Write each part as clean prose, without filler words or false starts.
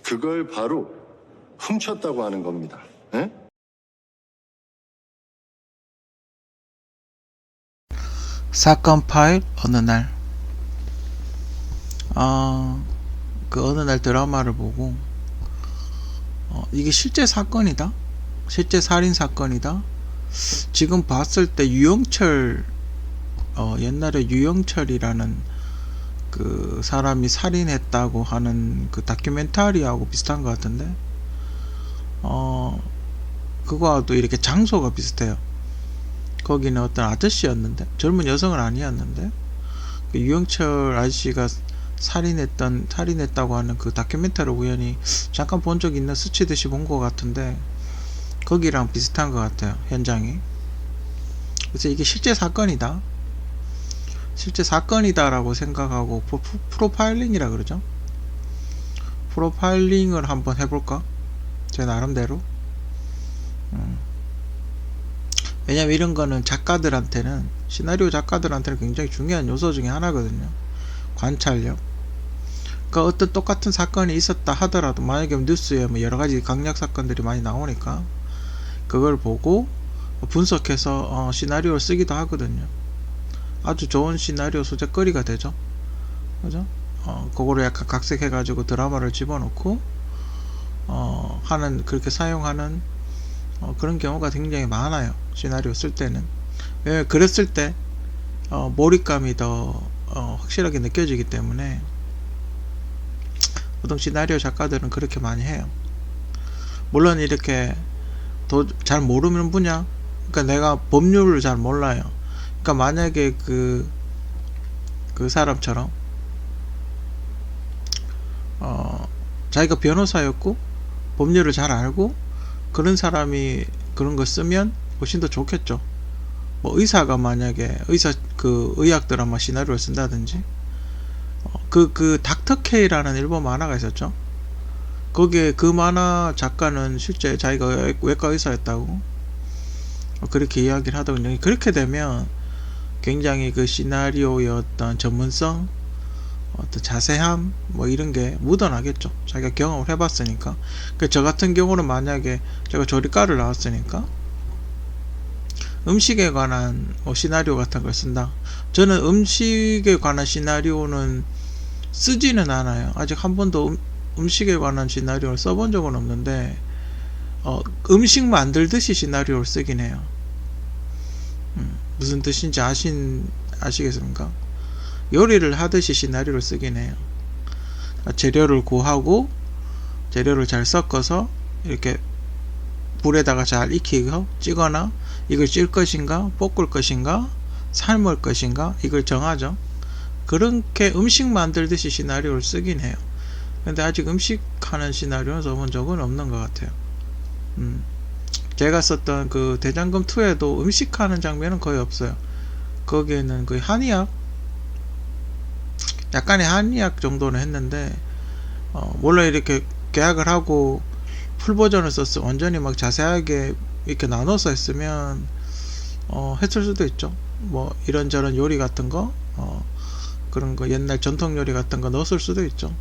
그걸 바로 훔쳤다고 하는 겁니다. 예? 사건 파일 어느 날 그 어느 날 드라마를 보고 이게 실제 사건이다, 실제 살인 사건이다. 지금 봤을 때 유영철, 옛날에 유영철이라는 그 사람이 살인했다고 하는 그 다큐멘터리하고 비슷한 것 같은데, 그거와도 이렇게 장소가 비슷해요. 거기는 어떤 아저씨였는데, 젊은 여성은 아니었는데, 그 유영철 아저씨가 살인했다고 하는 그 다큐멘터리를 우연히 잠깐 본 적 있는, 스치듯이 본 것 같은데, 거기랑 비슷한 것 같아요, 현장이. 그래서 이게 실제 사건이다, 실제 사건이다라고 생각하고 프로파일링이라 그러죠. 프로파일링을 한번 해볼까? 제 나름대로. 왜냐면 이런 거는 작가들한테는, 시나리오 작가들한테는 굉장히 중요한 요소 중에 하나거든요. 관찰력. 그러니까 어떤 똑같은 사건이 있었다 하더라도, 만약에 뉴스에 뭐 여러 가지 강력 사건들이 많이 나오니까 그걸 보고 분석해서 시나리오를 쓰기도 하거든요. 아주 좋은 시나리오 소재거리가 되죠. 그죠? 그거를 약간 각색해가지고 드라마를 집어넣고 그렇게 사용하는 그런 경우가 굉장히 많아요, 시나리오 쓸 때는. 왜냐면 그랬을 때 몰입감이 더 확실하게 느껴지기 때문에 보통 시나리오 작가들은 그렇게 많이 해요. 물론 이렇게 잘 모르는 분야, 그러니까 내가 법률을 잘 몰라요. 그러니까 만약에 그 사람처럼 자기가 변호사였고 법률을 잘 알고 그런 사람이 그런 거 쓰면 훨씬 더 좋겠죠. 뭐 의사가 만약에 의학 드라마 시나리오를 쓴다든지, 그 닥터 K라는 일본 만화가 있었죠. 거기에 그 만화 작가는 실제 자기가 외과 의사였다고 그렇게 이야기를 하더군요. 그렇게 되면 굉장히 그 시나리오의 어떤 전문성, 어떤 자세함, 뭐 이런 게 묻어나겠죠. 자기가 경험을 해봤으니까. 저 같은 경우는 만약에 제가 조리과를 나왔으니까 음식에 관한 시나리오 같은 걸 쓴다. 저는 음식에 관한 시나리오는 쓰지는 않아요. 아직 한 번도 음식에 관한 시나리오를 써본 적은 없는데, 음식 만들듯이 시나리오를 쓰긴 해요. 무슨 뜻인지 아시겠습니까? 요리를 하듯이 시나리오를 쓰긴 해요. 재료를 구하고 재료를 잘 섞어서 이렇게 불에다가 잘 익히고 찌거나, 이걸 찔 것인가 볶을 것인가 삶을 것인가 이걸 정하죠. 그렇게 음식 만들듯이 시나리오를 쓰긴 해요. 근데 아직 음식하는 시나리오는 써본 적은 없는 것 같아요. 제가 썼던 그 대장금 2에도 음식하는 장면은 거의 없어요. 거기에는 거의 한의학, 약간의 한의학 정도는 했는데, 물론 이렇게 계약을 하고 풀 버전을 썼어, 완전히 막 자세하게 이렇게 나눠서 했으면 했을 수도 있죠. 뭐 이런저런 요리 같은 거, 그런 거 옛날 전통 요리 같은 거 넣었을 수도 있죠.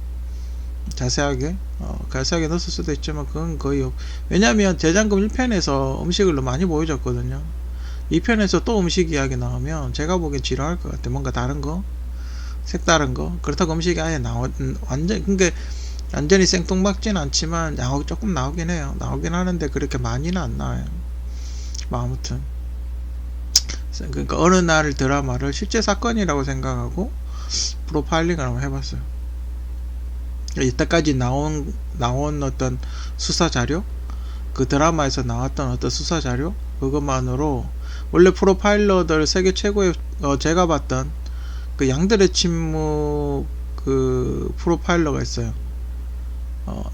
자세하게 넣었을 수도 있지만 그건 거의 왜냐면 대장금 1편에서 음식을 너무 많이 보여줬거든요. 2편에서 또 음식 이야기 나오면 제가 보기엔 지루할 것 같아. 뭔가 다른 거, 색다른 거. 그렇다고 음식이 아예 완전히 생뚱맞진 않지만 조금 나오긴 해요. 나오긴 하는데 그렇게 많이는 안 나와요. 뭐 아무튼 그러니까 어느 날 드라마를 실제 사건이라고 생각하고 프로파일링을 한번 해봤어요. 이때까지 나온 어떤 수사 자료, 그 드라마에서 나왔던 어떤 수사 자료, 그것만으로 원래 프로파일러들 세계 최고의 제가 봤던 그 양들의 침묵 그 프로파일러가 있어요.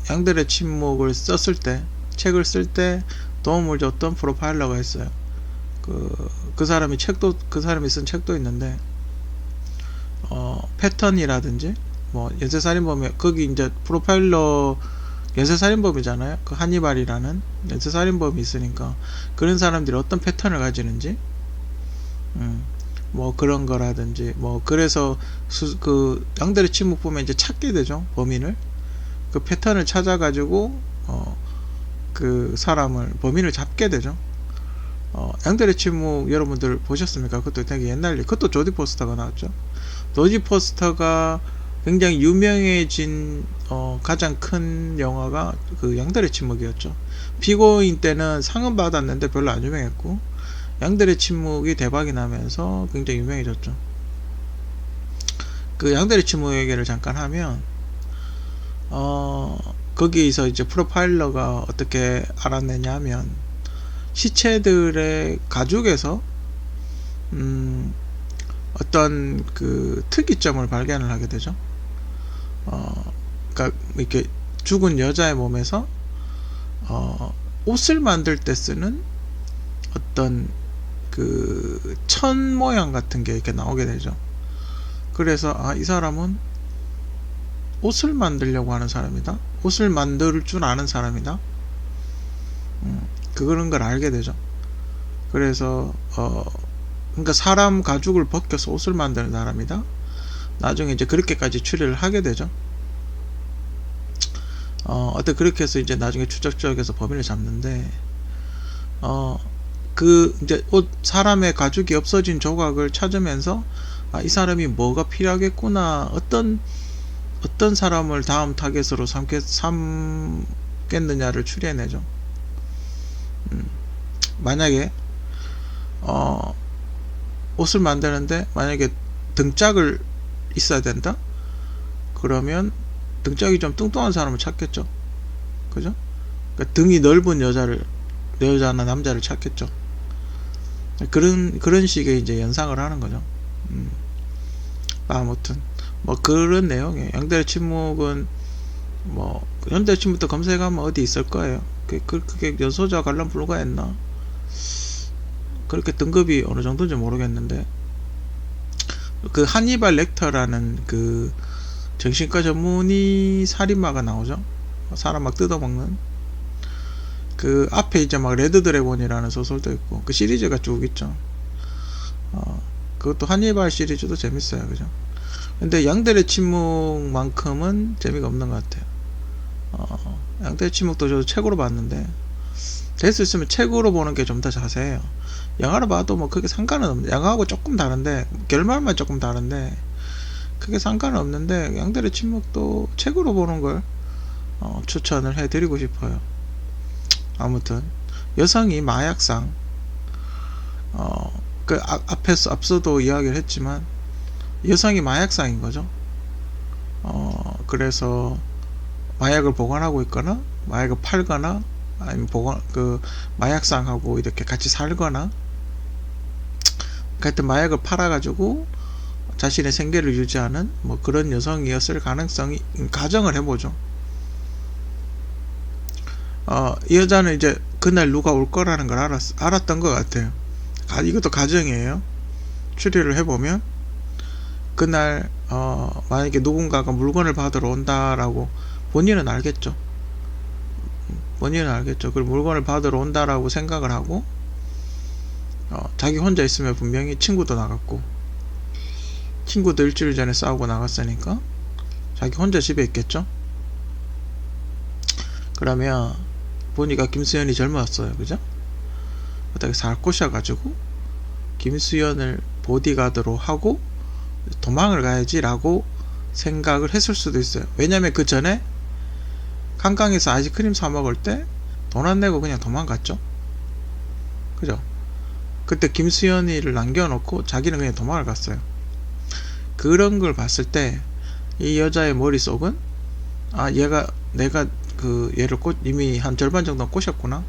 양들의 침묵을 썼을 때, 책을 쓸 때 도움을 줬던 프로파일러가 있어요. 그 사람이 쓴 책도 있는데, 패턴이라든지 뭐 연쇄살인범이, 거기 이제 프로파일러 연쇄살인범이잖아요. 그 하니발이라는 연쇄살인범이 있으니까 그런 사람들이 어떤 패턴을 가지는지, 뭐 그런 거라든지, 뭐 그래서 그 양들의 침묵 보면 이제 찾게 되죠, 범인을. 그 패턴을 찾아가지고 그 사람을 범인을 잡게 되죠. 양들의 침묵 여러분들 보셨습니까? 그것도 되게 옛날 일. 그것도 조디 포스터가 나왔죠. 조디 포스터가 굉장히 유명해진 가장 큰 영화가 그 양들의 침묵이었죠. 피고인 때는 상은 받았는데 별로 안 유명했고, 양들의 침묵이 대박이 나면서 굉장히 유명해졌죠. 그 양들의 침묵 얘기를 잠깐 하면 거기서 이제 프로파일러가 어떻게 알아내냐 하면 시체들의 가죽에서 어떤 그 특이점을 발견을 하게 되죠. 그러니까 이렇게 죽은 여자의 몸에서 옷을 만들 때 쓰는 어떤 그 천 모양 같은 게 이렇게 나오게 되죠. 그래서 이 사람은 옷을 만들려고 하는 사람이다. 옷을 만들 줄 아는 사람이다. 그런 걸 알게 되죠. 그래서 그러니까 사람 가죽을 벗겨서 옷을 만드는 사람이다. 나중에 이제 그렇게까지 추리를 하게 되죠. 어때 그렇게 해서 이제 나중에 추적적에서 범인을 잡는데 그 이제 옷 사람의 가죽이 없어진 조각을 찾으면서 이 사람이 뭐가 필요하겠구나, 어떤 사람을 다음 타겟으로 삼겠느냐를 추리해내죠. 만약에 옷을 만드는데 만약에 등짝을 있어야 된다? 그러면 등짝이 좀 뚱뚱한 사람을 찾겠죠. 그죠? 그러니까 등이 넓은 여자나 남자를 찾겠죠. 그런 식의 이제 연상을 하는 거죠. 아무튼 뭐 그런 내용이에요. 양들의 침묵은 뭐 양들의 침묵도 검색하면 어디 있을 거예요. 그게 연소자 관람 불가했나? 그렇게 등급이 어느 정도인지 모르겠는데, 그 하니발 렉터라는 그 정신과 전문의 살인마가 나오죠. 사람 막 뜯어먹는. 그 앞에 이제 막 레드 드래곤이라는 소설도 있고, 그 시리즈가 쭉 있죠. 그것도 하니발 시리즈도 재밌어요. 그죠? 근데 양들의 침묵만큼은 재미가 없는 것 같아요. 양들의 침묵도 저도 책으로 봤는데, 될 수 있으면 책으로 보는 게 좀 더 자세해요. 영화로 봐도 뭐 크게 상관은 없는데, 영화하고 조금 다른데, 결말만 조금 다른데 크게 상관은 없는데, 양들의 침묵도 책으로 보는 걸 추천을 해드리고 싶어요. 아무튼 여성이 마약상, 그 앞서도 이야기를 했지만 여성이 마약상인 거죠. 그래서 마약을 보관하고 있거나 마약을 팔거나 아니면 마약상하고 이렇게 같이 살거나, 하여튼 마약을 팔아가지고 자신의 생계를 유지하는 뭐 그런 여성이었을 가능성이, 가정을 해보죠. 이 여자는 이제 그날 누가 올 거라는 걸 알았던 것 같아요. 이것도 가정이에요. 추리를 해보면 그날 만약에 누군가가 물건을 받으러 온다라고 본인은 알겠죠. 그리고 물건을 받으러 온다라고 생각을 하고, 자기 혼자 있으면 분명히 친구도 나갔고, 친구도 일주일 전에 싸우고 나갔으니까 자기 혼자 집에 있겠죠. 그러면 보니까 김수현이 젊었어요. 그죠? 어떻게 살 꼬셔가지고 김수현을 보디가드로 하고 도망을 가야지 라고 생각을 했을 수도 있어요. 왜냐면 그 전에 한강에서 아이스크림 사 먹을 때 돈 안 내고 그냥 도망갔죠. 그죠? 그때 김수현이를 남겨놓고 자기는 그냥 도망을 갔어요. 그런 걸 봤을 때 이 여자의 머릿속은 내가 얘를 이미 한 절반 정도 꼬셨구나.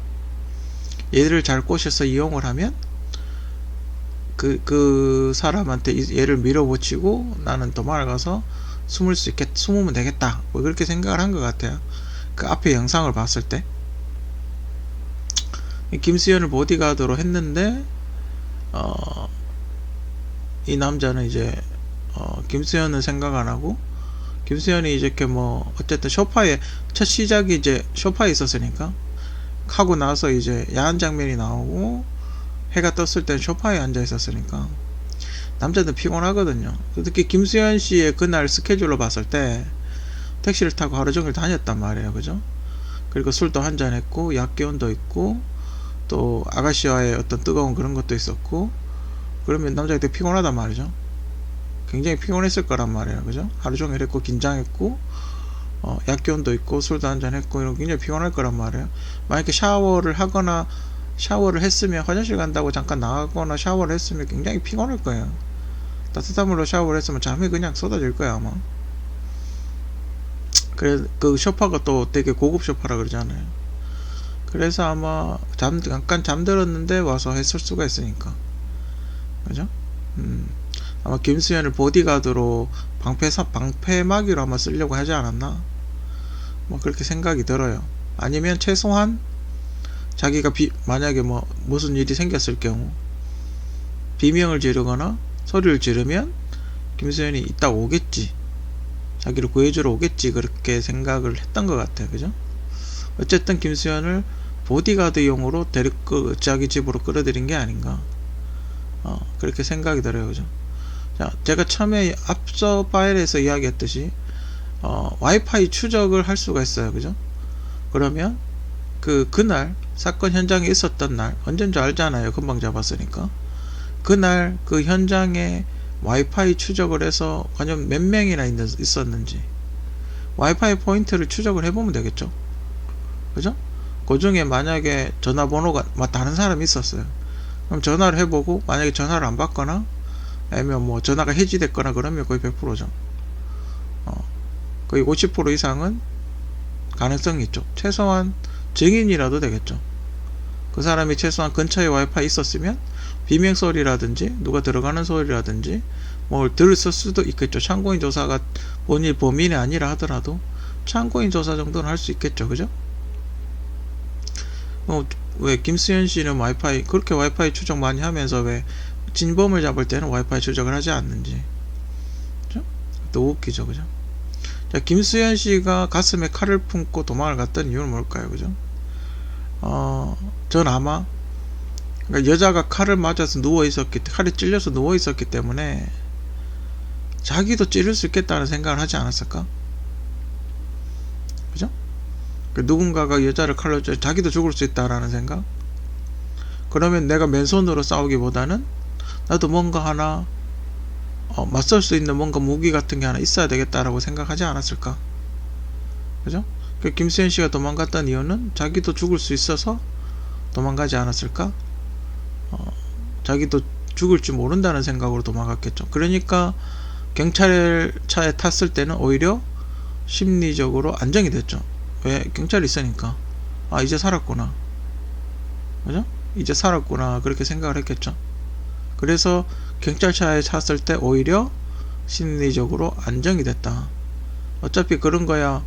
얘를 잘 꼬셔서 이용을 하면 그 사람한테 얘를 밀어붙이고 나는 도망을 가서 숨으면 되겠다. 뭐 그렇게 생각을 한 것 같아요. 그 앞에 영상을 봤을 때 김수현을 보디가드로 했는데 이 남자는 이제 김수현은 생각 안 하고, 김수현이 이렇게 뭐 어쨌든 첫 시작이 이제 소파에 있었으니까 하고 나서 이제 야한 장면이 나오고 해가 떴을 땐 소파에 앉아 있었으니까 남자들 피곤하거든요. 특히 김수현 씨의 그날 스케줄로 봤을 때 택시를 타고 하루 종일 다녔단 말이에요. 그죠? 그리고 술도 한잔했고 약기운도 있고 또 아가씨와의 어떤 뜨거운 그런 것도 있었고, 그러면 남자가 되게 피곤하단 말이죠. 굉장히 피곤했을 거란 말이에요. 그죠? 하루 종일 했고 긴장했고 약기운도 있고 술도 한잔했고 이런 굉장히 피곤할 거란 말이에요. 만약에 샤워를 했으면, 화장실 간다고 잠깐 나가거나 샤워를 했으면 굉장히 피곤할 거예요. 따뜻한 물로 샤워를 했으면 잠이 그냥 쏟아질 거야 아마. 그래, 그 소파가 또 되게 고급 소파라 그러잖아요. 그래서 아마 잠깐 잠들었는데 와서 했을 수가 있으니까. 그죠? 아마 김수현을 보디가드로 방패막이로 아마 쓰려고 하지 않았나? 뭐 그렇게 생각이 들어요. 아니면 최소한 자기가 만약에 뭐 무슨 일이 생겼을 경우 비명을 지르거나 소리를 지르면 김수현이 이따 오겠지, 자기를 구해주러 오겠지, 그렇게 생각을 했던 것 같아요. 그죠? 어쨌든 김수현을 보디가드용으로 자기 집으로 끌어들인 게 아닌가, 그렇게 생각이 들어요. 그죠? 자, 제가 처음에 앞서 파일에서 이야기했듯이 와이파이 추적을 할 수가 있어요. 그죠? 그러면 그날 사건 현장에 있었던 날 언제인 줄 알잖아요. 금방 잡았으니까. 그날 그 현장에 와이파이 추적을 해서 과연 몇 명이나 있었는지 와이파이 포인트를 추적을 해보면 되겠죠. 그죠? 그 중에 만약에 전화번호가 다른 사람이 있었어요. 그럼 전화를 해보고 만약에 전화를 안 받거나 아니면 뭐 전화가 해지됐거나 그러면 거의 100%죠. 거의 50% 이상은 가능성이 있죠. 최소한 증인이라도 되겠죠. 그 사람이 최소한 근처에 와이파이 있었으면 비명소리라든지 누가 들어가는 소리라든지 뭘 들었을 수도 있겠죠. 참고인 조사가 본인 범인이 아니라 하더라도 참고인 조사 정도는 할 수 있겠죠. 그죠? 왜 김수현 씨는 그렇게 와이파이 추적 많이 하면서 왜 진범을 잡을 때는 와이파이 추적을 하지 않는지. 그죠? 또 웃기죠. 그죠? 자, 김수현 씨가 가슴에 칼을 품고 도망을 갔던 이유는 뭘까요? 그죠? 전 아마 그러니까 여자가 칼을 맞아서 칼에 찔려서 누워 있었기 때문에 자기도 찌를 수 있겠다는 생각을 하지 않았을까? 그죠? 누군가가 여자를 칼로 찔러 자기도 죽을 수 있다라는 생각? 그러면 내가 맨손으로 싸우기보다는 나도 뭔가 하나 맞설 수 있는 뭔가 무기 같은 게 하나 있어야 되겠다라고 생각하지 않았을까? 그죠? 김수현 씨가 도망갔던 이유는 자기도 죽을 수 있어서 도망가지 않았을까? 자기도 죽을 줄 모른다는 생각으로 도망갔겠죠. 그러니까 경찰차에 탔을 때는 오히려 심리적으로 안정이 됐죠. 왜? 경찰이 있으니까. 이제 살았구나. 그죠? 이제 살았구나. 그렇게 생각을 했겠죠. 그래서 경찰차에 탔을 때 오히려 심리적으로 안정이 됐다. 어차피 그런 거야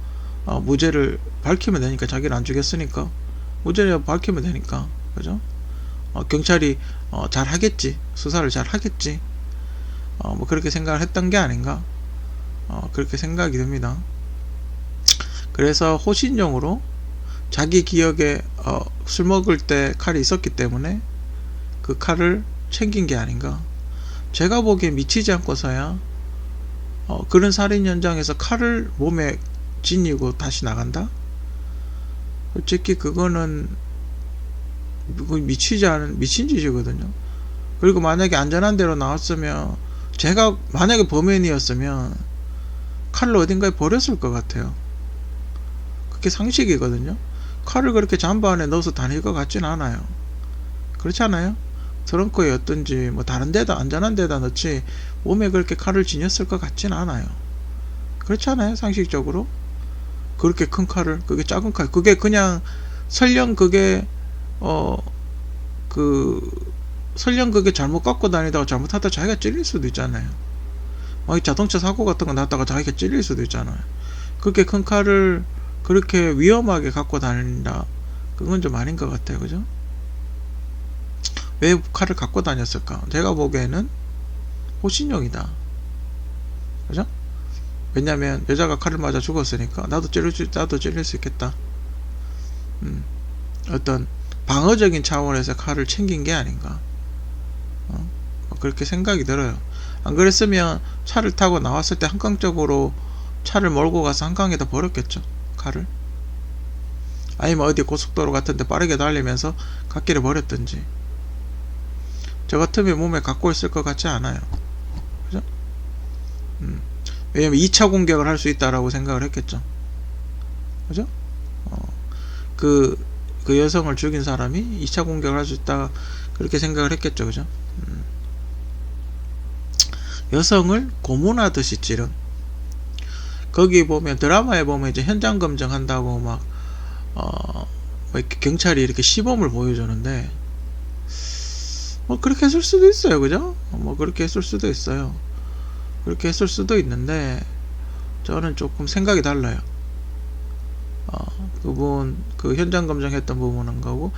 무죄를 밝히면 되니까, 자기를 안 죽였으니까 무죄를 밝히면 되니까. 그죠? 경찰이 잘 하겠지, 수사를 잘 하겠지, 뭐 그렇게 생각을 했던 게 아닌가, 그렇게 생각이 듭니다. 그래서 호신용으로 자기 기억에 술 먹을 때 칼이 있었기 때문에 그 칼을 챙긴 게 아닌가. 제가 보기에 미치지 않고서야 그런 살인 현장에서 칼을 몸에 지니고 다시 나간다? 솔직히 그거는 미친 짓이거든요. 그리고 만약에 안전한 데로 나왔으면, 제가 만약에 범인이었으면 칼을 어딘가에 버렸을 것 같아요. 그게 상식이거든요. 칼을 그렇게 잠바 안에 넣어서 다닐 것 같진 않아요. 그렇지 않아요? 트렁크에 어떤지 뭐 다른 데다, 안전한 데다 넣지 몸에 그렇게 칼을 지녔을 것 같진 않아요. 그렇지 않아요? 상식적으로. 그렇게 큰 칼을, 그게 작은 칼, 그게 그냥 설령 그게 설령 그게 잘못 갖고 다니다가 잘못하다 자기가 찔릴 수도 있잖아요. 자동차 사고 같은 거 났다가 자기가 찔릴 수도 있잖아요. 그렇게 큰 칼을 그렇게 위험하게 갖고 다닌다, 그건 좀 아닌 것 같아요. 그죠? 왜 칼을 갖고 다녔을까? 제가 보기에는 호신용이다. 그죠? 왜냐면 여자가 칼을 맞아 죽었으니까 나도 찔릴 수 있겠다. 어떤 방어적인 차원에서 칼을 챙긴 게 아닌가, 그렇게 생각이 들어요. 안 그랬으면 차를 타고 나왔을 때 한강적으로 차를 몰고 가서 한강에다 버렸겠죠. 칼을. 아니면 어디 고속도로 같은데 빠르게 달리면서 갓길에 버렸든지. 저 같으면 몸에 갖고 있을 것 같지 않아요. 그죠? 왜냐면 2차 공격을 할 수 있다라고 생각을 했겠죠. 그죠? 그 여성을 죽인 사람이 2차 공격을 할 수 있다, 그렇게 생각을 했겠죠. 그죠? 여성을 고문하듯이 찌른. 거기 보면, 드라마에 보면 이제 현장 검증한다고 막, 이렇게 경찰이 이렇게 시범을 보여주는데, 뭐 그렇게 했을 수도 있어요. 그죠? 뭐 그렇게 했을 수도 있어요. 그렇게 했을 수도 있는데, 저는 조금 생각이 달라요. 그분, 그 현장 검증했던 부분은 거고,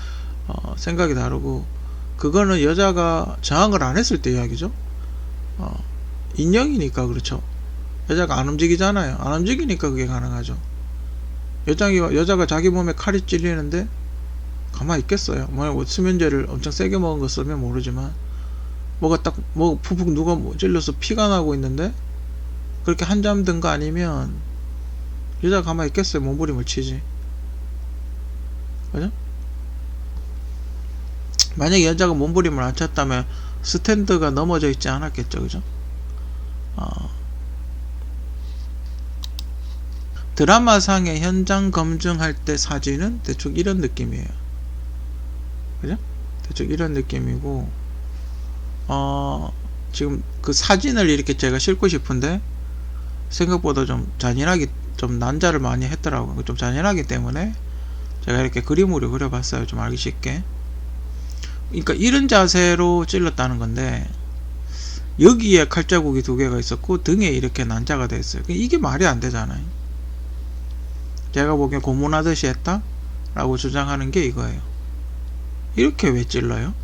생각이 다르고, 그거는 여자가 저항을 안 했을 때 이야기죠. 인형이니까 그렇죠. 여자가 안 움직이잖아요. 안 움직이니까 그게 가능하죠. 여자가 자기 몸에 칼이 찔리는데 가만히 있겠어요. 뭐 수면제를 엄청 세게 먹은 거 쓰면 모르지만, 뭐가 딱 뭐 푹푹 누가 찔러서 피가 나고 있는데 그렇게 한잠 든 거 아니면 여자가 가만히 있겠어요. 몸부림을 치지. 그죠? 만약에 여자가 몸부림을 안 쳤다면 스탠드가 넘어져 있지 않았겠죠. 그죠? 드라마상의 현장 검증할 때 사진은 대충 이런 느낌이에요. 그죠? 대충 이런 느낌이고, 지금 그 사진을 이렇게 제가 싣고 싶은데 생각보다 좀 잔인하게, 좀 난자를 많이 했더라고요. 좀 잔인하기 때문에 제가 이렇게 그림으로 그려봤어요. 좀 알기 쉽게. 그러니까 이런 자세로 찔렀다는 건데, 여기에 칼자국이 2개가 있었고 등에 이렇게 난자가 돼 있어요. 이게 말이 안 되잖아요. 제가 보기엔 고문하듯이 했다 라고 주장하는 게 이거예요. 이렇게 왜 찔러요?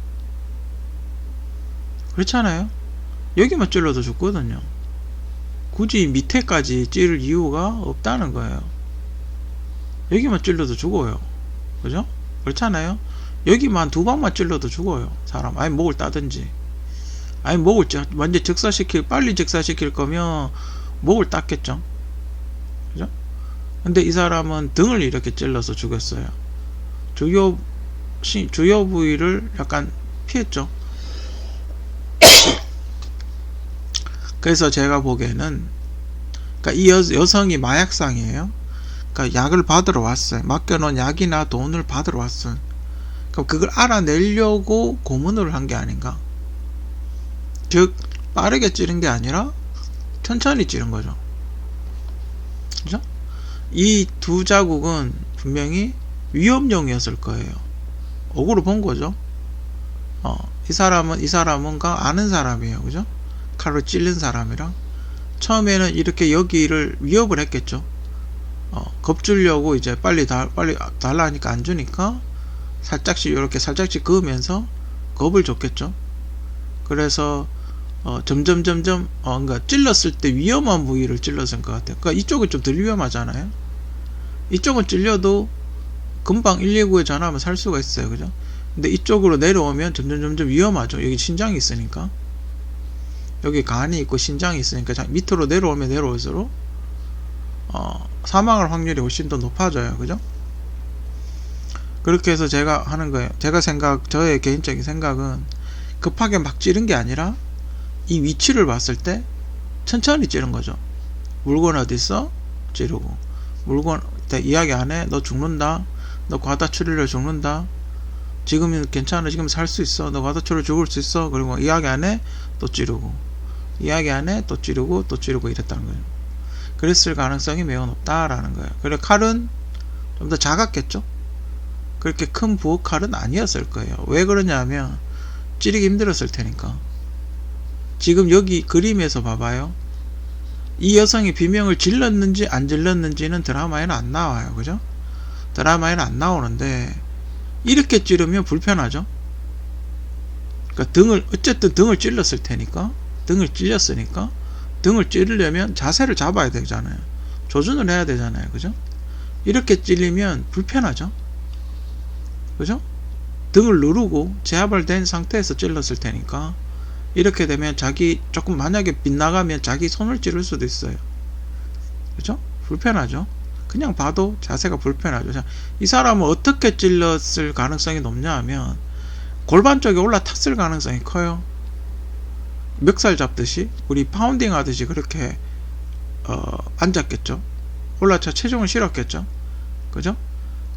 그렇잖아요. 여기만 찔러도 죽거든요. 굳이 밑에까지 찌를 이유가 없다는 거예요. 여기만 찔러도 죽어요. 그죠? 그렇잖아요. 여기만 2방만 찔러도 죽어요. 사람. 아니 목을 따든지, 아니 목을 완전 빨리 즉사시킬 거면 목을 땄겠죠. 그죠? 근데 이 사람은 등을 이렇게 찔러서 죽였어요. 주요 부위를 약간 피했죠. 그래서 제가 보기에는, 그러니까 이 여성이 마약상이에요. 그러니까 약을 받으러 왔어요. 맡겨놓은 약이나 돈을 받으러 왔어요. 그럼 그걸 알아내려고 고문을 한 게 아닌가. 즉 빠르게 찌른 게 아니라 천천히 찌른 거죠. 그죠? 이 2자국은 분명히 위험용이었을 거예요. 억울로 본 거죠. 이 사람은가 아는 사람이에요. 그죠? 칼로 찔린 사람이랑. 처음에는 이렇게 여기를 위협을 했겠죠. 겁주려고 이제 빨리 달라 하니까 안 주니까 살짝씩 그으면서 겁을 줬겠죠. 그래서 점점 그러니까 찔렀을 때 위험한 부위를 찔렀을 것 같아요. 그러니까 이쪽은 좀 덜 위험하잖아요. 이쪽은 찔려도 금방 119에 전화하면 살 수가 있어요. 그죠? 근데 이쪽으로 내려오면 점점 위험하죠. 여기 신장이 있으니까. 여기 간이 있고 신장이 있으니까 밑으로 내려오면 내려올수록 사망할 확률이 훨씬 더 높아져요. 그죠? 그렇게 해서 제가 하는 거예요. 저의 개인적인 생각은 급하게 막 찌른 게 아니라 이 위치를 봤을 때 천천히 찌른 거죠. 물건 어딨어? 찌르고. 물건 이야기 안 해? 너 죽는다. 너 과다출혈로 죽는다. 지금은 괜찮아. 지금 살 수 있어. 너 과다출혈 죽을 수 있어. 그리고 이야기 안 해? 또 찌르고. 이야기 안 해? 또 찌르고 이랬다는 거예요. 그랬을 가능성이 매우 높다라는 거예요. 그리고 칼은 좀 더 작았겠죠? 그렇게 큰 부엌칼은 아니었을 거예요. 왜 그러냐면 찌르기 힘들었을 테니까. 지금 여기 그림에서 봐봐요. 이 여성이 비명을 질렀는지 안 질렀는지는 드라마에는 안 나와요. 그죠? 드라마에는 안 나오는데 이렇게 찌르면 불편하죠. 그러니까 어쨌든 등을 찔렀을 테니까, 등을 찔렸으니까 등을 찌르려면 자세를 잡아야 되잖아요. 조준을 해야 되잖아요. 그죠? 이렇게 찔리면 불편하죠. 그죠? 등을 누르고 재활된 상태에서 찔렀을 테니까 이렇게 되면 조금 만약에 빗나가면 자기 손을 찌를 수도 있어요. 그죠? 불편하죠. 그냥 봐도 자세가 불편하죠. 자, 이 사람은 어떻게 찔렀을 가능성이 높냐 하면 골반 쪽에 올라탔을 가능성이 커요. 멱살 잡듯이 우리 파운딩 하듯이 그렇게 앉았겠죠. 올라차 체중을 실었겠죠. 그죠?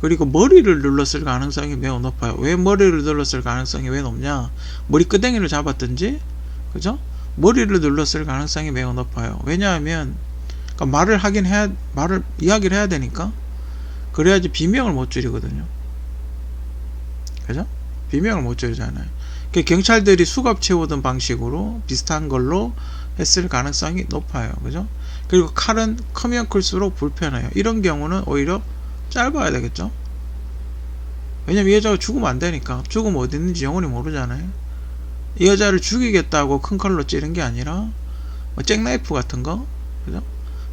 그리고 머리를 눌렀을 가능성이 매우 높아요. 왜 머리를 눌렀을 가능성이 왜 높냐? 머리 끄댕이를 잡았든지, 그죠? 머리를 눌렀을 가능성이 매우 높아요. 왜냐하면 그러니까 말을 이야기를 해야 되니까. 그래야지 비명을 못 줄이거든요. 그죠? 비명을 못 줄이잖아요. 그러니까 경찰들이 수갑 채우던 방식으로 비슷한 걸로 했을 가능성이 높아요. 그죠? 그리고 칼은 크면 클수록 불편해요. 이런 경우는 오히려 짧아야 되겠죠? 왜냐면 이 여자가 죽으면 안 되니까. 죽으면 어디 있는지 영원히 모르잖아요. 이 여자를 죽이겠다고 큰 칼로 찌른 게 아니라 뭐 잭나이프 같은 거, 그죠?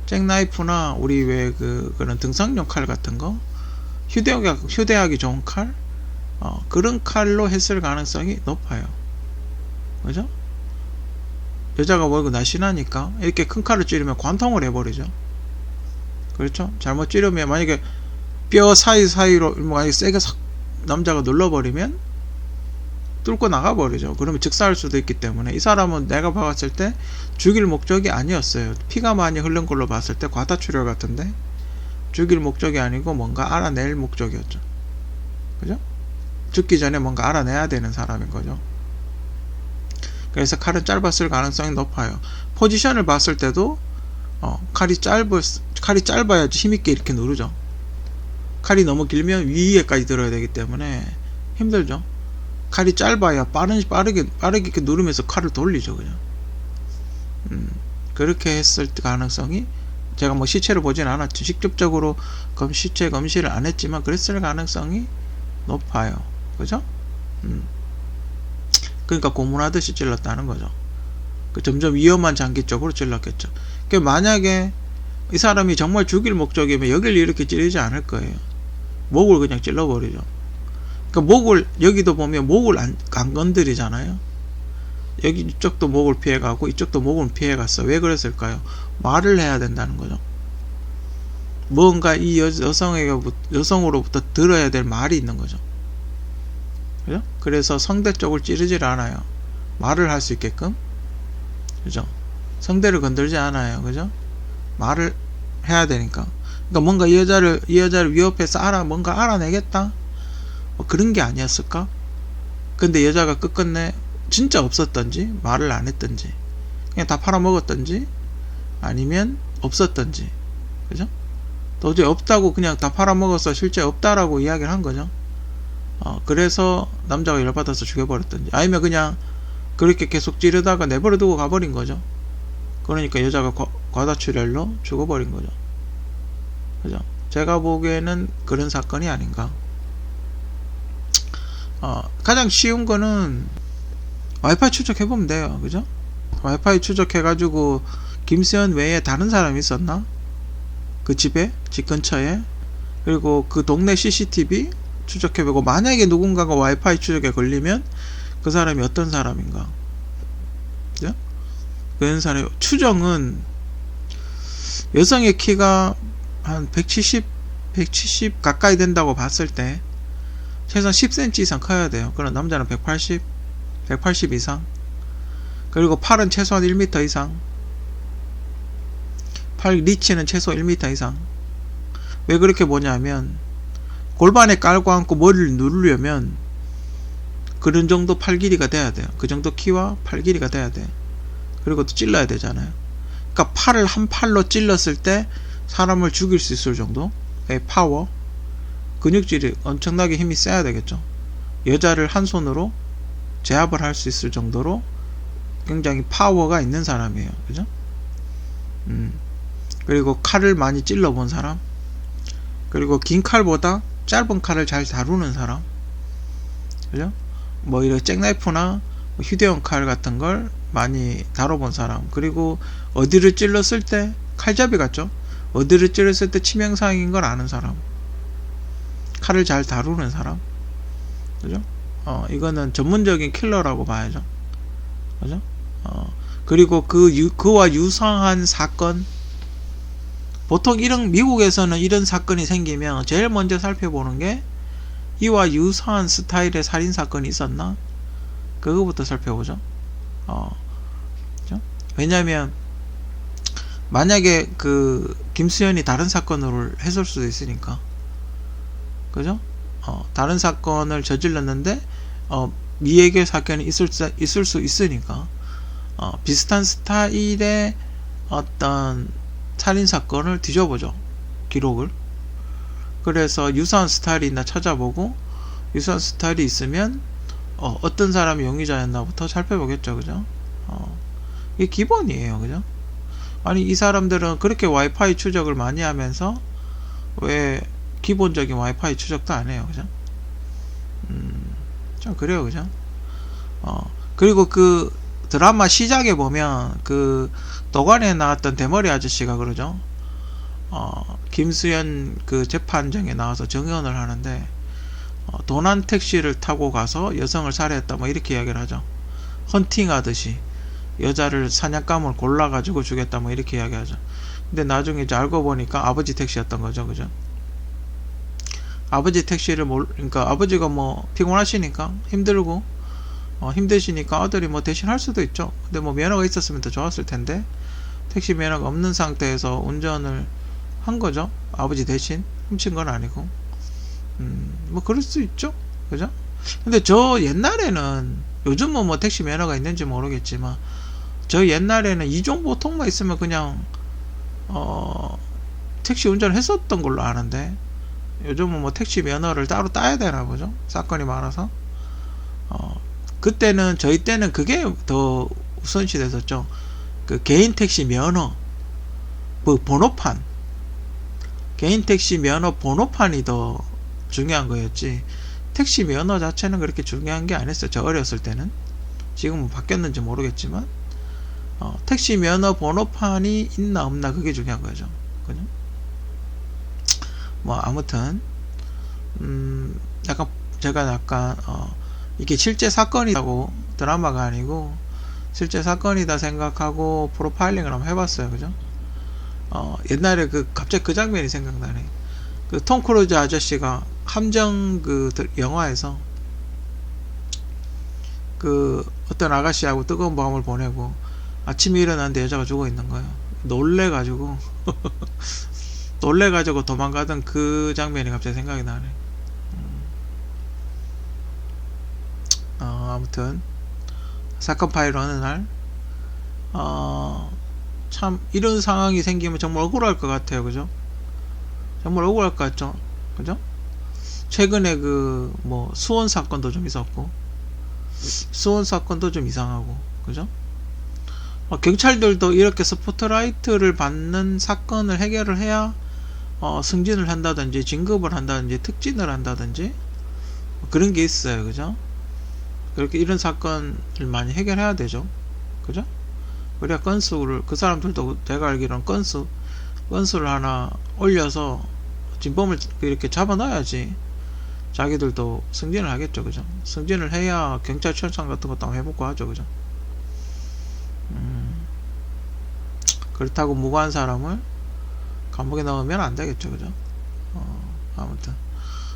잭나이프나 우리 왜 그런 등산용 칼 같은 거, 휴대하기 좋은 칼, 그런 칼로 했을 가능성이 높아요. 그죠? 여자가 뭐 날씬하니까 이렇게 큰 칼을 찌르면 관통을 해버리죠. 그렇죠? 잘못 찌르면 만약에 뼈 사이사이로 만약에 세게 남자가 눌러버리면 뚫고 나가버리죠. 그러면 즉사할 수도 있기 때문에 이 사람은 내가 봤을 때 죽일 목적이 아니었어요. 피가 많이 흐른 걸로 봤을 때 과다출혈 같은데 죽일 목적이 아니고 뭔가 알아낼 목적이었죠. 그죠? 죽기 전에 뭔가 알아내야 되는 사람인 거죠. 그래서 칼은 짧았을 가능성이 높아요. 포지션을 봤을 때도 칼이 짧아야지 힘있게 이렇게 누르죠. 칼이 너무 길면 위에까지 들어야 되기 때문에 힘들죠. 칼이 짧아야 빠르게 이렇게 누르면서 칼을 돌리죠. 그냥 그렇게 했을 가능성이, 제가 뭐 시체를 보진 않았죠. 직접적으로 시체 검시를 안 했지만 그랬을 가능성이 높아요. 그죠? 그러니까 고문하듯이 찔렀다는 거죠. 점점 위험한 장기 쪽으로 찔렀겠죠. 그러니까 만약에 이 사람이 정말 죽일 목적이면 여길 이렇게 찌르지 않을 거예요. 목을 그냥 찔러버리죠. 그러니까 여기도 보면 목을 안 건드리잖아요. 여기 이쪽도 목을 피해가고 이쪽도 목을 피해갔어. 왜 그랬을까요? 말을 해야 된다는 거죠. 뭔가 이 여성으로부터 들어야 될 말이 있는 거죠. 그죠? 그래서 성대 쪽을 찌르질 않아요. 말을 할 수 있게끔. 그죠? 성대를 건들지 않아요. 그죠? 말을 해야 되니까. 그러니까 뭔가 이 여자를 위협해서 뭔가 알아내겠다? 뭐 그런 게 아니었을까? 근데 여자가 끝끝내 진짜 없었던지, 말을 안 했던지, 그냥 다 팔아먹었던지, 아니면 없었던지. 그죠? 도저히 없다고 그냥 다 팔아먹어서 실제 없다라고 이야기를 한 거죠. 그래서 남자가 열받아서 죽여버렸던지, 아니면 그냥 그렇게 계속 찌르다가 내버려두고 가버린 거죠. 그러니까 여자가 과다출혈로 죽어버린 거죠. 그죠? 제가 보기에는 그런 사건이 아닌가. 가장 쉬운 거는 와이파이 추적해보면 돼요. 그죠? 와이파이 추적해가지고 김수현 외에 다른 사람이 있었나? 그 집 근처에. 그리고 그 동네 CCTV 추적해보고, 만약에 누군가가 와이파이 추적에 걸리면 그 사람이 어떤 사람인가. 그죠? 그런 사람이, 추정은 여성의 키가 한 170 가까이 된다고 봤을 때 최소한 10cm 이상 커야 돼요. 그럼 남자는 180 이상. 그리고 팔은 최소한 1m 이상. 팔 리치는 최소 1m 이상. 왜 그렇게 보냐면 골반에 깔고 앉고 머리를 누르려면 그런 정도 팔 길이가 돼야 돼요. 그 정도 키와 팔 길이가 돼야 돼요. 그리고 또 찔러야 되잖아요. 그러니까 팔을 한 팔로 찔렀을 때 사람을 죽일 수 있을 정도의 파워, 근육질이 엄청나게 힘이 세야 되겠죠. 여자를 한 손으로 제압을 할 수 있을 정도로 굉장히 파워가 있는 사람이에요. 그죠? 그리고 칼을 많이 찔러본 사람, 그리고 긴 칼보다 짧은 칼을 잘 다루는 사람. 그죠? 뭐 이런 잭나이프나 휴대용 칼 같은 걸 많이 다뤄본 사람. 그리고 어디를 찔렀을 때 칼잡이 같죠? 어디를 찔렀을 때 치명상인 걸 아는 사람. 칼을 잘 다루는 사람. 그죠? 이거는 전문적인 킬러라고 봐야죠. 그죠? 그리고 그와 유사한 사건, 보통 미국에서는 이런 사건이 생기면 제일 먼저 살펴보는 게 이와 유사한 스타일의 살인 사건이 있었나? 그거부터 살펴보죠. 그죠? 왜냐면 만약에 그 김수현이 다른 사건을 했을 수도 있으니까, 그죠? 다른 사건을 저질렀는데 미해결 사건이 있을 수 있으니까 비슷한 스타일의 어떤 살인 사건을 뒤져보죠, 기록을. 그래서 유사한 스타일이 있나 찾아보고, 유사한 스타일이 있으면 어떤 사람이 용의자였나부터 살펴보겠죠, 그죠? 이게 기본이에요, 그죠? 아니, 이 사람들은 그렇게 와이파이 추적을 많이 하면서 왜 기본적인 와이파이 추적도 안 해요, 그죠? 좀 그래요, 그죠? 그리고 그 드라마 시작에 보면 그 도관에 나왔던 대머리 아저씨가 그러죠. 김수현 그 재판정에 나와서 증언을 하는데, 도난 택시를 타고 가서 여성을 살해했다, 뭐 이렇게 이야기를 하죠. 헌팅하듯이 여자를 사냥감을 골라가지고 죽였다, 뭐 이렇게 이야기하죠. 근데 나중에 이제 알고 보니까 아버지 택시였던 거죠, 그죠? 아버지 택시를 그러니까 아버지가 뭐 피곤하시니까 힘들고 힘드시니까 아들이 뭐 대신 할 수도 있죠. 근데 뭐 면허가 있었으면 더 좋았을 텐데 택시 면허가 없는 상태에서 운전을 한 거죠. 아버지 대신 훔친 건 아니고. 뭐 그럴 수 있죠, 그죠? 근데 저 옛날에는, 요즘은 뭐 택시 면허가 있는지 모르겠지만 저 옛날에는 이종보통만 있으면 그냥 택시 운전을 했었던 걸로 아는데, 요즘은 뭐 택시 면허를 따로 따야 되나 보죠, 사건이 많아서. 그때는, 저희 때는 그게 더 우선시 됐었죠. 그 개인 택시 면허, 그 번호판, 개인 택시 면허 번호판이 더 중요한 거였지, 택시 면허 자체는 그렇게 중요한 게 아니었어요, 저 어렸을 때는. 지금은 바뀌었는지 모르겠지만 택시 면허 번호판이 있나 없나, 그게 중요한 거죠, 그죠? 뭐 아무튼 제가 약간 이게 실제 사건이라고, 드라마가 아니고 실제 사건이다 생각하고 프로파일링을 한번 해봤어요, 그죠? 옛날에 갑자기 그 장면이 생각나네. 그 톰 크루즈 아저씨가 함정 그 영화에서 그 어떤 아가씨하고 뜨거운 밤을 보내고 아침에 일어났는데 여자가 죽어 있는 거예요. 놀래가지고 도망가던 그 장면이 갑자기 생각이 나네. 아무튼 사건 파일 어느 날 참 이런 상황이 생기면 정말 억울할 것 같아요, 그죠? 정말 억울할 것 같죠, 그죠? 최근에 그 뭐 수원 사건도 좀 있었고, 수원 사건도 좀 이상하고, 그죠? 경찰들도 이렇게 스포트라이트를 받는 사건을 해결을 해야 승진을 한다든지 진급을 한다든지 특진을 한다든지 그런 게 있어요, 그죠? 그렇게 이런 사건을 많이 해결해야 되죠, 그죠? 우리가 건수를, 그 사람들도 제가 알기로는 건수를 하나 올려서 진범을 이렇게 잡아놔야지 자기들도 승진을 하겠죠, 그죠? 승진을 해야 경찰청장 같은 것도 한번 해보고 하죠, 그죠? 그렇다고 무고한 사람을 감옥에 넣으면 안 되겠죠, 그죠? 아무튼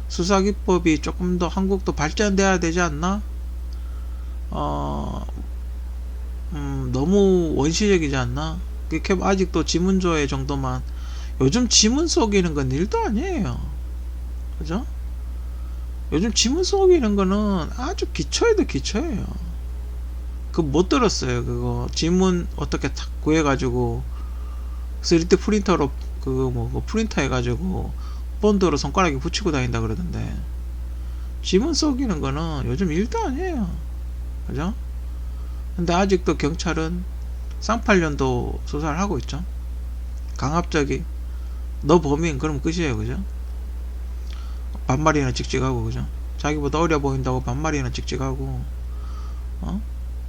수사기법이 조금 더 한국도 발전돼야 되지 않나? 너무 원시적이지 않나? 그렇게 아직도 지문조회 정도만. 요즘 지문 속이는 건 일도 아니에요, 그죠? 요즘 지문 속이는 거는 아주 기초에도 기초예요. 그거 못 들었어요, 그거 지문 어떻게 탁 구해가지고 3D 프린터로 그거 뭐 프린터 해가지고 본드로 손가락에 붙이고 다닌다 그러던데, 지문 속이는 거는 요즘 일도 아니에요, 그죠? 근데 아직도 경찰은 쌍팔년도 수사를 하고 있죠. 강압적이 너 범인 그럼 끝이에요, 그죠? 반말이나 찍찍하고, 그죠? 자기보다 어려 보인다고 반말이나 찍찍하고.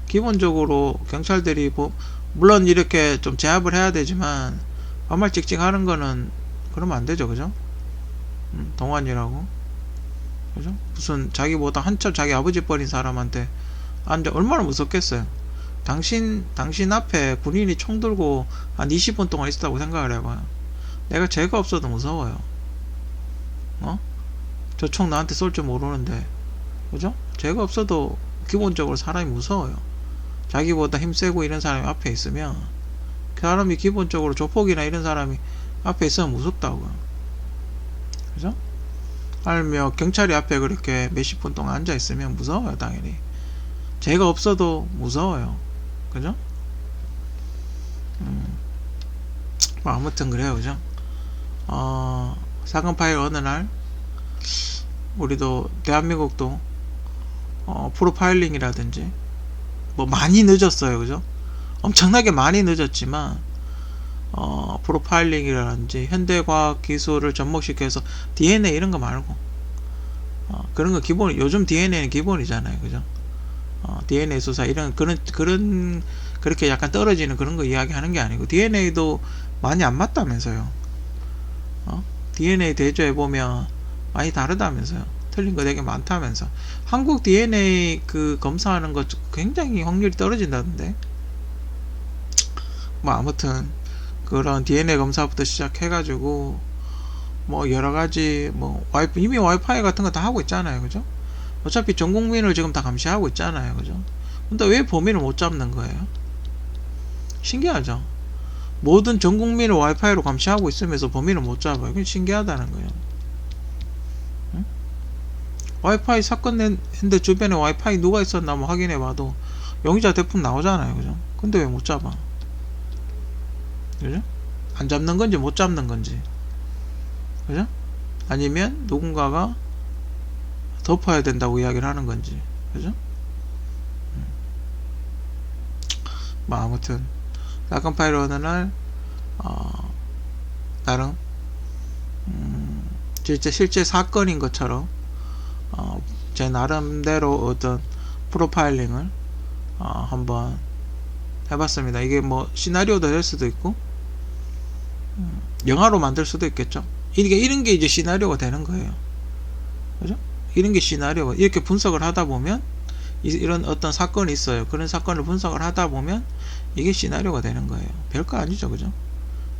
기본적으로 경찰들이 물론 이렇게 좀 제압을 해야 되지만 반말 찍찍하는 거는 그러면 안 되죠, 그죠? 동안이라고, 그죠? 무슨 자기보다 한참 자기 아버지 버린 사람한테 앉아 얼마나 무섭겠어요. 당신 앞에 군인이 총 들고 한 20분 동안 있었다고 생각을 해봐요. 내가 죄가 없어도 무서워요. 저 총 나한테 쏠 줄 모르는데, 그죠? 죄가 없어도 기본적으로 사람이 무서워요. 자기보다 힘세고 이런 사람이 앞에 있으면, 그 사람이 기본적으로 조폭이나 이런 사람이 앞에 있으면 무섭다고요. 그죠? 알며 경찰이 앞에 그렇게 몇십 분 동안 앉아 있으면 무서워요, 당연히. 죄가 없어도 무서워요. 그죠? 뭐 아무튼 그래요, 그죠? 사건 파일 어느 날 우리도 대한민국도 프로파일링이라든지 뭐 많이 늦었어요, 그죠? 엄청나게 많이 늦었지만 프로파일링이라든지 현대과학 기술을 접목시켜서 DNA 이런 거 말고 그런 거 기본, 요즘 DNA는 기본이잖아요, 그죠? DNA 수사 이런 그런 그렇게 약간 떨어지는 그런 거 이야기하는 게 아니고, DNA도 많이 안 맞다면서요. DNA 대조해 보면 많이 다르다면서요. 틀린 거 되게 많다면서. 한국 DNA 그 검사하는 거 굉장히 확률이 떨어진다던데. 뭐 아무튼 그런 DNA 검사부터 시작해가지고 뭐 여러가지 뭐 이미 와이파이 같은 거 다 하고 있잖아요, 그죠? 어차피 전 국민을 지금 다 감시하고 있잖아요, 그죠? 근데 왜 범인을 못 잡는 거예요? 신기하죠? 모든 전 국민을 와이파이로 감시하고 있으면서 범인을 못 잡아요. 그게 신기하다는 거예요. 응? 와이파이 사건 했는데 주변에 와이파이 누가 있었나 뭐 확인해봐도 용의자 대품 나오잖아요, 그죠? 근데 왜 못 잡아? 그죠? 안 잡는 건지 못 잡는 건지, 그죠? 아니면 누군가가 덮어야 된다고 이야기를 하는 건지, 그죠? 뭐 아무튼 사건 파일 어느 날 나름 실제 사건인 것처럼 제 나름대로 어떤 프로파일링을 한번 해봤습니다. 이게 뭐 시나리오도 될 수도 있고 영화로 만들 수도 있겠죠. 이런 게 이제 시나리오가 되는 거예요, 그죠? 이런 게 시나리오가, 이렇게 분석을 하다 보면 이런 어떤 사건이 있어요. 그런 사건을 분석을 하다 보면 이게 시나리오가 되는 거예요. 별거 아니죠, 그죠?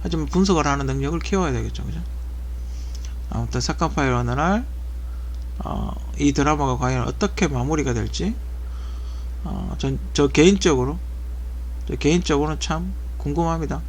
하지만 분석을 하는 능력을 키워야 되겠죠, 그죠? 아무튼 사건 파일 어느 날 이 드라마가 과연 어떻게 마무리가 될지 저 개인적으로는 참 궁금합니다.